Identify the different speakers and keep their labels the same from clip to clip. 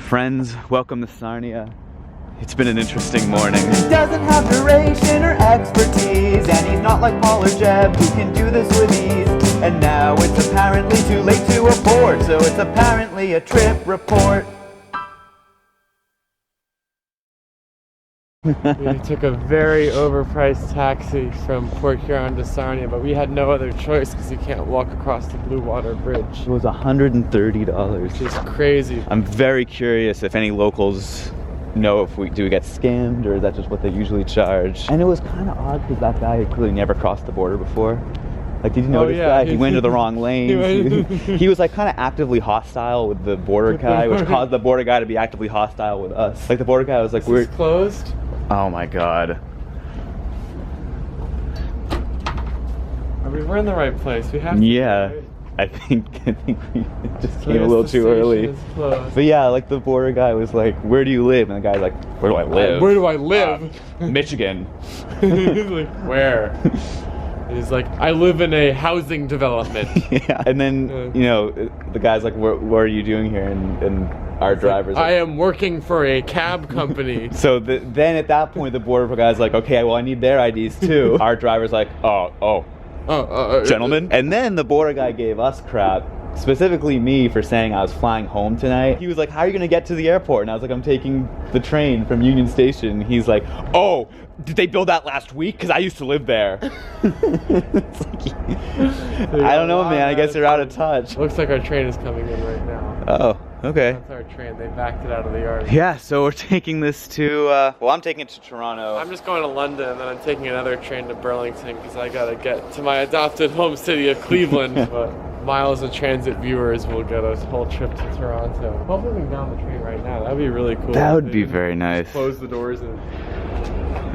Speaker 1: Friends, welcome to Sarnia. It's been an interesting morning.
Speaker 2: He doesn't have duration or expertise, and he's not like Paul or Jeb who can do this with ease. And now it's apparently too late to abort, so it's apparently a trip report.
Speaker 3: We took a very overpriced taxi from Port Huron to Sarnia, but we had no other choice because you can't walk across the Blue Water Bridge.
Speaker 1: It was $130.
Speaker 3: Which is crazy.
Speaker 1: I'm very curious if any locals know if we get scammed, or is that just what they usually charge? And it was kind of odd because that guy had clearly never crossed the border before. Like, did you notice that? He went into the wrong lane. He was like kind of actively hostile with the border guy, which caused the border guy to be actively hostile with us. Like, the border guy was like,
Speaker 3: "We're closed."
Speaker 1: Oh my god.
Speaker 3: I mean, we're in the right place. We have to.
Speaker 1: Yeah.
Speaker 3: Right?
Speaker 1: I think we just came a little too early. But yeah, like the border guy was like, "Where do you live?" And the guy's like, "Where do I live?"
Speaker 3: Where do I live?
Speaker 1: Michigan.
Speaker 3: He's like, "Where?" And he's like, "I live in a housing development."
Speaker 1: Yeah. And then, you know, the guy's like, what are you doing here? And our driver's like,
Speaker 3: I am working for a cab company.
Speaker 1: So then at that point, the border guy's like, "Okay, well, I need their IDs too." Our driver's like, gentlemen. And then the border guy gave us crap, specifically me, for saying I was flying home tonight. He was like, "How are you gonna get to the airport?" And I was like, "I'm taking the train from Union Station." He's like, "Oh, did they build that last week? Because I used to live there." It's like, I don't know, man. I guess they're out of touch.
Speaker 3: Looks like our train is coming in right now.
Speaker 1: Oh, okay.
Speaker 3: That's our train. They backed it out of the yard.
Speaker 1: Yeah, so we're taking this to, well, I'm taking it to Toronto.
Speaker 3: I'm just going to London, and then I'm taking another train to Burlington because I gotta get to my adopted home city of Cleveland. But Miles and Transit viewers will get a whole trip to Toronto. Hopefully we can get on the train right now. That'd be really cool.
Speaker 1: That would be very nice.
Speaker 3: Close the doors and...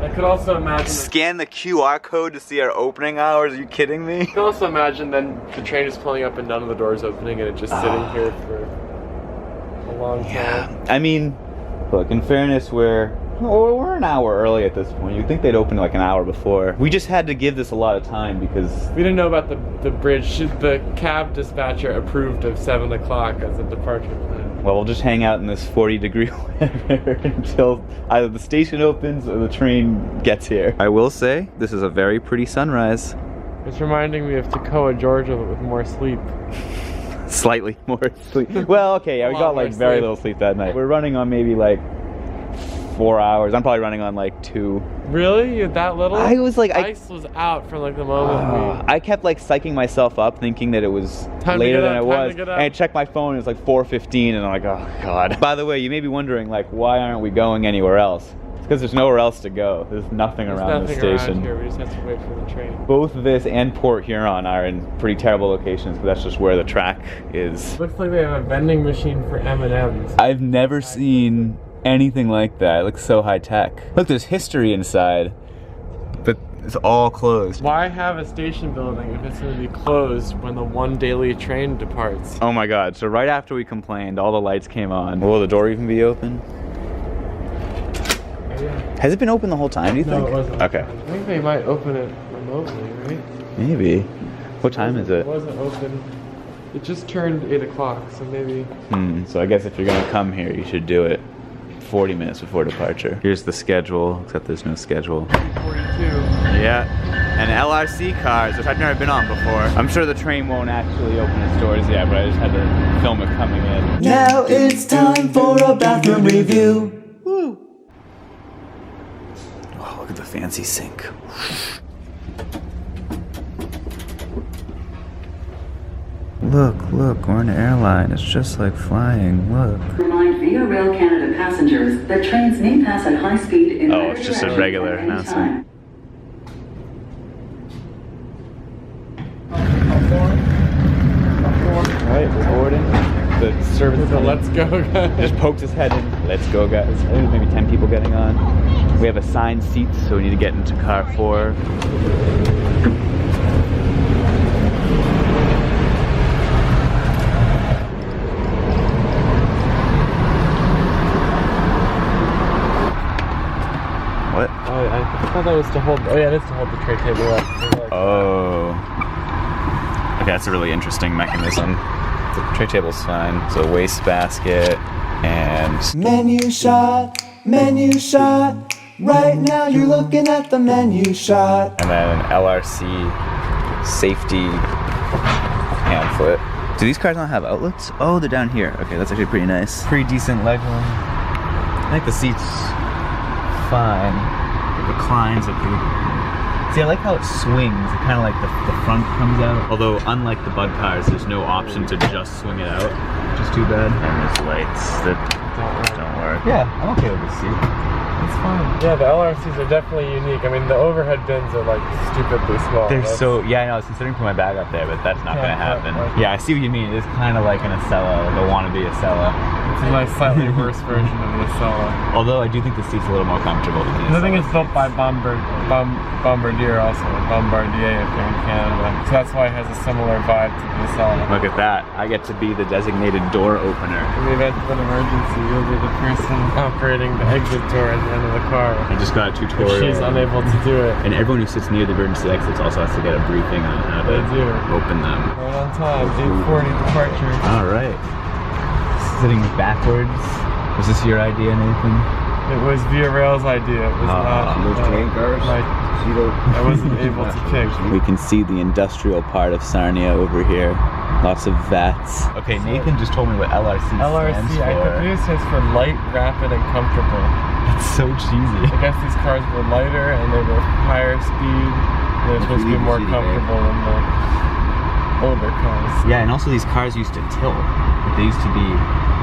Speaker 3: I could also imagine...
Speaker 1: Scan the QR code to see our opening hours? Are you kidding me?
Speaker 3: I could also imagine then the train is pulling up and none of the doors opening and it just sitting here for a long time.
Speaker 1: Yeah, I mean, look, in fairness, we're an hour early at this point. You'd think they'd open like an hour before. We just had to give this a lot of time because...
Speaker 3: We didn't know about the bridge. The cab dispatcher approved of 7 o'clock as a departure plan.
Speaker 1: Well, we'll just hang out in this 40-degree weather until either the station opens or the train gets here. I will say, this is a very pretty sunrise.
Speaker 3: It's reminding me of Toccoa, Georgia, but with more sleep.
Speaker 1: Slightly more sleep. Well, okay, yeah, we got like very little sleep that night. We're running on maybe like 4 hours. I'm probably running on like 2.
Speaker 3: Really? You had that little?
Speaker 1: I was like...
Speaker 3: Ice was out from like the moment
Speaker 1: I kept like psyching myself up thining that it was later than it was. And I checked my phone, it was like 4:15, and I'm like, oh god. By the way, you may be wondering, like, why aren't we going anywhere else? It's because there's nowhere else to go. There's nothing around the station.
Speaker 3: Here. We just have to wait for the train.
Speaker 1: Both this and Port Huron are in pretty terrible locations, but that's just where the track is.
Speaker 3: Looks like they have a vending machine for M&Ms.
Speaker 1: I've never seen anything like that. It looks so high tech. Look, there's history inside, but it's all closed.
Speaker 3: Why have a station building if it's going to be closed when the one daily train departs?
Speaker 1: Oh my god, so right after we complained, all the lights came on. Will the door even be open?
Speaker 3: Yeah.
Speaker 1: Has it been open the whole time, do you think?
Speaker 3: No, it wasn't.
Speaker 1: Okay.
Speaker 3: I think they might open it remotely, right?
Speaker 1: Maybe. What time is it?
Speaker 3: It wasn't open. It just turned 8 o'clock, so maybe...
Speaker 1: So I guess if you're going to come here, you should do it 40 minutes before departure. Here's the schedule, except there's no schedule.
Speaker 3: 42.
Speaker 1: Yeah, and LRC cars, which I've never been on before. I'm sure the train won't actually open its doors yet, but I just had to film it coming in.
Speaker 2: Now it's time for a bathroom review.
Speaker 1: Woo! Oh, look at the fancy sink. Look, we're an airline. It's just like flying, look.
Speaker 4: Remind Via Rail Canada passengers that trains may pass at high speed in
Speaker 1: Oh, it's just a regular announcement. Alright, we're boarding. The service
Speaker 3: Let's go, guys.
Speaker 1: just pokes his head in. Let's go, guys. I think there's maybe 10 people getting on. We have assigned seats, so we need to get into car 4. What?
Speaker 3: Oh, I thought that was to hold... Oh, yeah, it is to hold the tray table up.
Speaker 1: Oh. Okay, that's a really interesting mechanism. The tray table's fine. So waste basket, And
Speaker 2: Menu shot, menu shot. Right now you're looking at the menu shot.
Speaker 1: then an LRC safety pamphlet. Do these cars not have outlets? Oh, they're down here. Okay, that's actually pretty nice. Pretty decent legroom. I think the seat's fine. It reclines a bit. See, I like how it swings. It kind of like the front comes out. Although, unlike the Bug cars, there's no option to just swing it out, which is too bad. And there's lights that don't work. Yeah, I'm okay with this seat. It's fine.
Speaker 3: Yeah, the LRCs are definitely unique. I mean, the overhead bins are like stupidly small.
Speaker 1: They're so, yeah, I know, I was considering putting my bag up there, but that's not gonna happen. Yeah, I see what you mean. It's kind of like an Acela, like a wannabe Acela.
Speaker 3: It's a nice, slightly worse version of the Acela.
Speaker 1: Although I do think the seat's a little more comfortable than the
Speaker 3: I think
Speaker 1: Acela.
Speaker 3: it's built by Bombardier also, Bombardier if you're in Canada. So that's why it has a similar vibe to the Acela.
Speaker 1: Look at that. I get to be the designated door opener.
Speaker 3: In the event of an emergency, you'll be the person operating the exit door at the end of the car.
Speaker 1: I just got a tutorial.
Speaker 3: If she's unable to do it.
Speaker 1: And everyone who sits near the emergency exits also has to get a briefing on how to open them.
Speaker 3: Right on time, 8:40 departure.
Speaker 1: All right. Sitting backwards. Was this your idea, Nathan?
Speaker 3: It was Via Rail's idea. It was not. I wasn't able to pick.
Speaker 1: We can see the industrial part of Sarnia over here. Lots of vats. Okay, Nathan just told me what LRC stands
Speaker 3: LRC, I
Speaker 1: for.
Speaker 3: believe it stands for light, rapid, and comfortable.
Speaker 1: It's so cheesy.
Speaker 3: I guess these cars were lighter and they were higher speed. They're supposed to be more comfortable than the older cars.
Speaker 1: Yeah, and also these cars used to tilt. Like, they used to be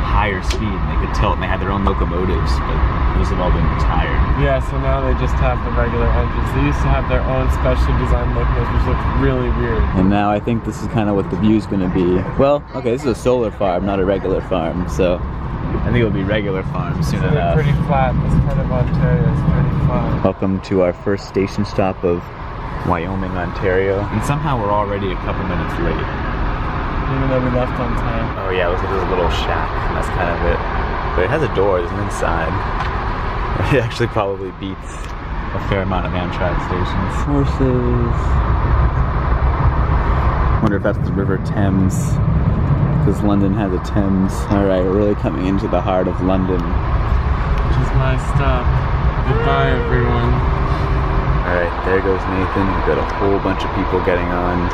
Speaker 1: higher speed and they could tilt and they had their own locomotives, but those have all been retired.
Speaker 3: Yeah, so now they just have the regular engines. They used to have their own specially designed locomotives, which look really weird.
Speaker 1: And now I think this is kind of what the view's going to be. Well, okay, this is a solar farm, not a regular farm, so I think it'll be regular farm soon
Speaker 3: So
Speaker 1: enough.
Speaker 3: they're pretty flat. This part of Ontario is pretty flat.
Speaker 1: Welcome to our first station stop of Wyoming, Ontario. And somehow we're already a couple minutes late.
Speaker 3: Even though we left on time.
Speaker 1: Oh yeah, look at this little shack, and that's kind of it. But it has a door, there's an inside. It actually probably beats a fair amount of Amtrak stations. Horses. Wonder if that's the River Thames, because London has a Thames. Alright, we're really coming into the heart of London.
Speaker 3: Which is my stop. Goodbye, everyone.
Speaker 1: Alright, there goes Nathan. We've got a whole bunch of people getting on.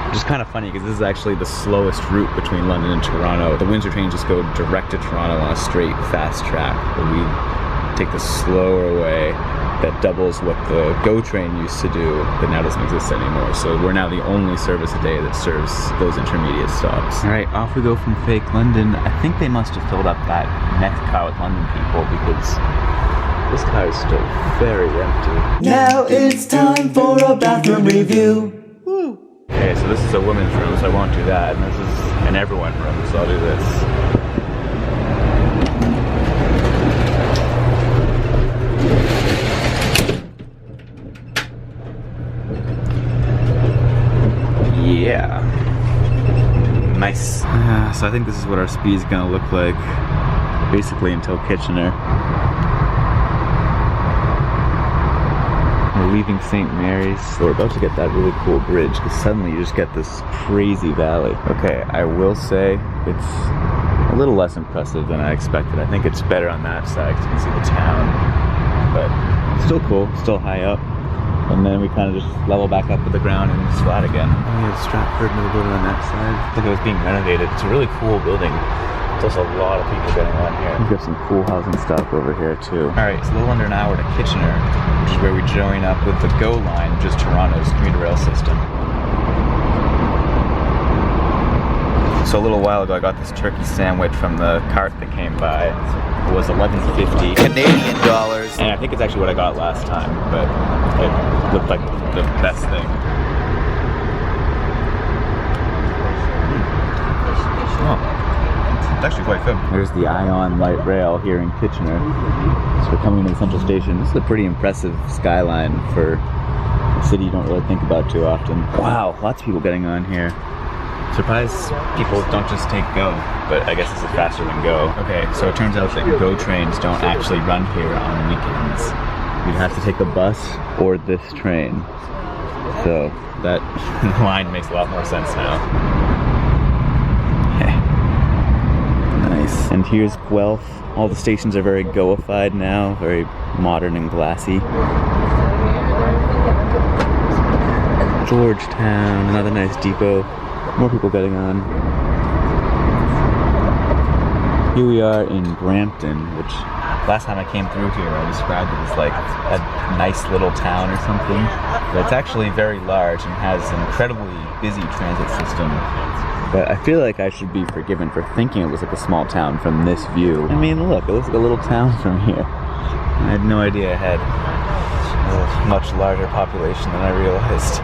Speaker 1: Which is kind of funny because this is actually the slowest route between London and Toronto. The Windsor trains just go direct to Toronto on a straight fast track, but we take the slower way that doubles what the GO train used to do, but now doesn't exist anymore. So we're now the only service a day that serves those intermediate stops. All right, off we go from fake London. I think they must have filled up that next car with London people because this car is still very empty.
Speaker 2: Now it's time for a bathroom review.
Speaker 1: Okay, so this is a women's room, so I won't do that. And this is an everyone room, so I'll do this. Yeah. Nice. So I think this is what our speed is gonna look like, basically until Kitchener. We're leaving St. Mary's. We're about to get that really cool bridge because suddenly you just get this crazy valley. Okay, I will say it's a little less impressive than I expected. I think it's better on that side because you can see the town, but it's still cool, still high up. And then we kind of just level back up with the ground and it's flat again. We have Stratford Middle Building on that side. I think it was being renovated. It's a really cool building. There's also a lot of people getting on here. We've got some cool housing stuff over here too. Alright, it's a little under an hour to Kitchener, which is where we join up with the GO line, which is Toronto's commuter rail system. So a little while ago I got this turkey sandwich from the cart that came by. It was $11.50 Canadian dollars. And I think it's actually what I got last time, but it looked like the best thing. Oh. It's actually quite good. There's the Ion Light Rail here in Kitchener. So we're coming into the central station. This is a pretty impressive skyline for a city you don't really think about too often. Wow, lots of people getting on here. Surprised people don't just take GO, but I guess this is faster than GO. Okay, so it turns out that GO trains don't actually run here on weekends. You'd have to take a bus or this train. So that line makes a lot more sense now. Nice. And here's Guelph. All the stations are very Goified now, very modern and glassy. Georgetown, another nice depot. More people getting on. Here we are in Brampton, which last time I came through here I described it as like a nice little town or something. But it's actually very large and has an incredibly busy transit system. But I feel like I should be forgiven for thinking it was like a small town from this view. I mean, look, it looks like a little town from here. I had no idea it had a much larger population than I realized.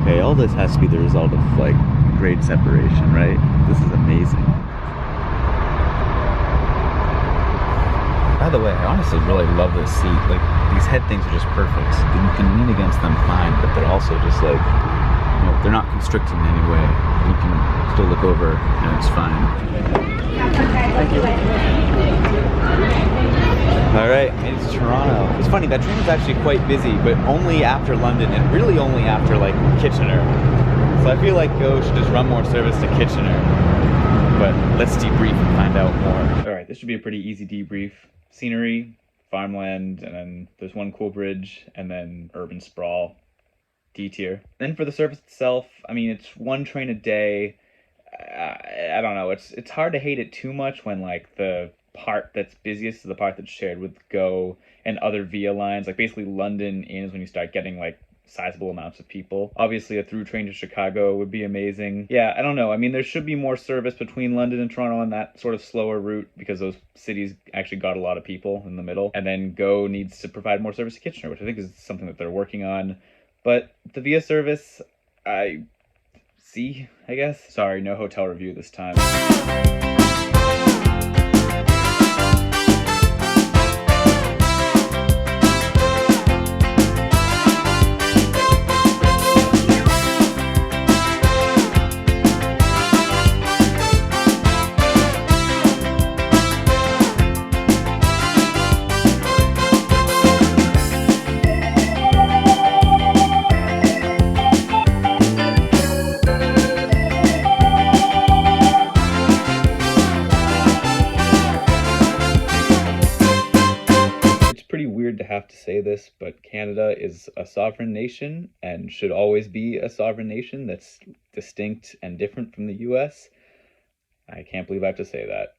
Speaker 1: Okay, all this has to be the result of like grade separation, right? This is amazing. By the way, I honestly really love this seat. Like, these head things are just perfect. You can lean against them fine, but they're also just like, you know, they're not constricting in any way. You can still look over and it's fine. All right, made it to Toronto. It's funny, that train was actually quite busy, but only after London and really only after like Kitchener. So I feel like Go should just run more service to Kitchener. But let's debrief and find out more. All right, this should be a pretty easy debrief. Scenery, farmland, and then there's one cool bridge, and then urban sprawl, D tier. Then for the service itself, I mean, it's one train a day. I don't know, it's hard to hate it too much when like the part that's busiest is the part that's shared with Go and other Via lines. Like basically London is when you start getting like sizable amounts of people. Obviously a through train to Chicago would be amazing. Yeah, I don't know. I mean, there should be more service between London and Toronto on that sort of slower route because those cities actually got a lot of people in the middle. And then Go needs to provide more service to Kitchener, which I think is something that they're working on. But the Via service, I guess. Sorry, no hotel review this time. To have to say this, but Canada is a sovereign nation and should always be a sovereign nation that's distinct and different from the US. I can't believe I have to say that.